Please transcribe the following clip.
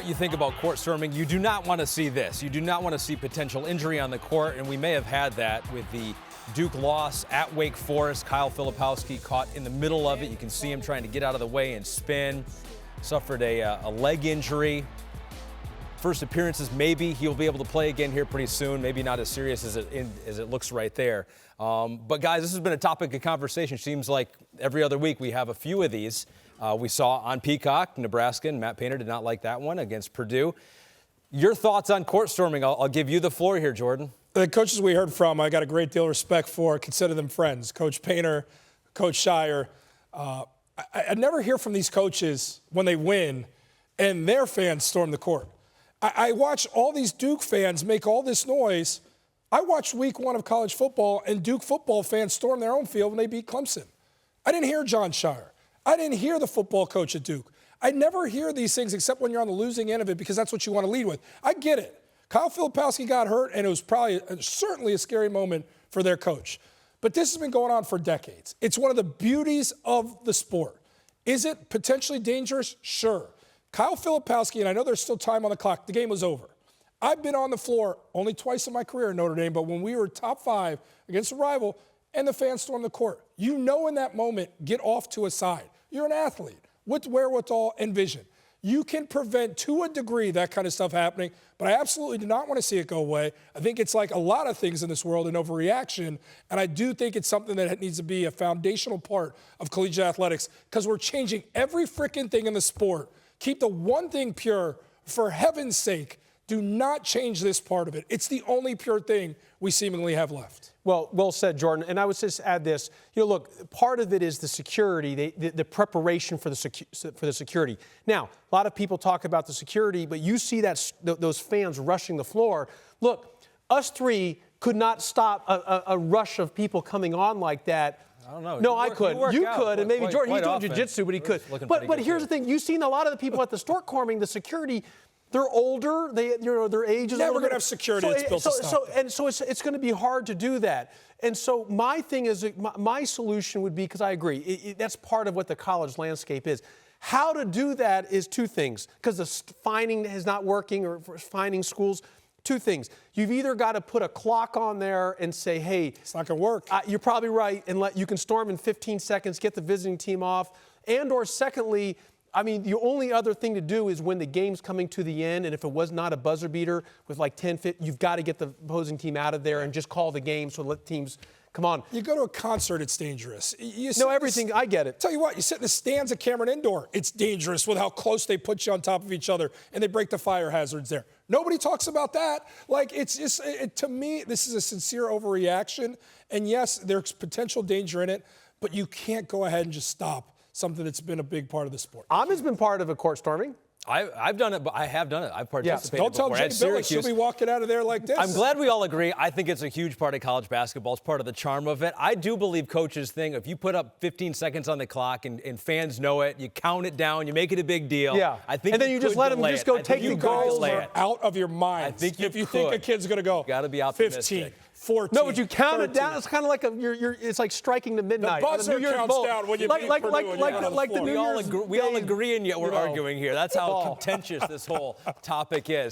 you think about court storming, you do not want to see this. You do not want to see potential injury on the court, and we may have had that with the Duke loss at Wake Forest. Kyle Filipowski caught in the middle of it. You can see him trying to get out of the way and spin. Suffered a leg injury. First appearances, maybe he'll be able to play again here pretty soon. Maybe not as serious as it looks right there. But guys, this has been a topic of conversation. Seems like every other week we have a few of these. We saw on Peacock, Nebraska, and Matt Painter did not like that one against Purdue. Your thoughts on court storming? I'll give you the floor here, Jordan. The coaches we heard from, I got a great deal of respect for. Consider them friends. Coach Painter, Coach Shire. I never hear from these coaches when they win and their fans storm the court. I watch all these Duke fans make all this noise. I watched week 1 of college football, and Duke football fans storm their own field when they beat Clemson. I didn't hear John Shire. I didn't hear the football coach at Duke. I never hear these things except when you're on the losing end of it because that's what you want to lead with. I get it. Kyle Filipowski got hurt, and it was certainly a scary moment for their coach. But this has been going on for decades. It's one of the beauties of the sport. Is it potentially dangerous? Sure. Kyle Filipowski, and I know there's still time on the clock, the game was over. I've been on the floor only twice in my career in Notre Dame, but when we were top 5 against a rival and the fans stormed the court, you know in that moment, get off to a side. You're an athlete with wherewithal and vision. You can prevent, to a degree, that kind of stuff happening, but I absolutely do not want to see it go away. I think it's like a lot of things in this world, an overreaction, and I do think it's something that needs to be a foundational part of collegiate athletics because we're changing every freaking thing in the sport. Keep the one thing pure. For heaven's sake, do not change this part of it. It's the only pure thing we seemingly have left. Well said, Jordan. And I would just add this. Look, part of it is the security, the preparation for the security. Now, a lot of people talk about the security, but you see those fans rushing the floor. Look, us three could not stop a rush of people coming on like that. I don't know. No, I could. You could, and maybe Jordan, he's doing jiu-jitsu, but he could. But here's the thing. You've seen a lot of the people at the storm storming, the security, they're older. Their age is never older. going to have security that's built to stop them. So it's going to be hard to do that. And so my thing is, my solution would be, because I agree, that's part of what the college landscape is. How to do that is two things, because the fining is not working or fining schools. Two things. You've either got to put a clock on there and say, hey, it's not going to work. You're probably right, and you can storm in 15 seconds, get the visiting team off. And or secondly, I mean, the only other thing to do is when the game's coming to the end, and if it was not a buzzer beater with like 10 feet, you've got to get the opposing team out of there and just call the game so let teams come on. You go to a concert, it's dangerous. Everything, I get it. Tell you what, you sit in the stands at Cameron Indoor, it's dangerous with how close they put you on top of each other, and they break the fire hazards there. Nobody talks about that. Like, it's just, to me, this is a sincere overreaction. And yes, there's potential danger in it, but you can't go ahead and just stop something that's been a big part of the sport. Ahmed's been part of a court storming. I've done it, but I have done it. I've participated Don't tell before. Jay Billick she'll be walking out of there like this. I'm glad we all agree. I think it's a huge part of college basketball. It's part of the charm of it. I do believe coaches think if you put up 15 seconds on the clock and fans know it, you count it down, you make it a big deal. Yeah. I think and then you just let them just go take the goals. Out of your mind. I think if you think a kid's going to go, got to be optimistic. 15. 14, no, but you count 13. it down. It's kind of like it's like striking to midnight. The buzzer counts down when you beat Purdue like the New Year's. We all agree, and yet we're arguing here. That's how contentious this whole topic is.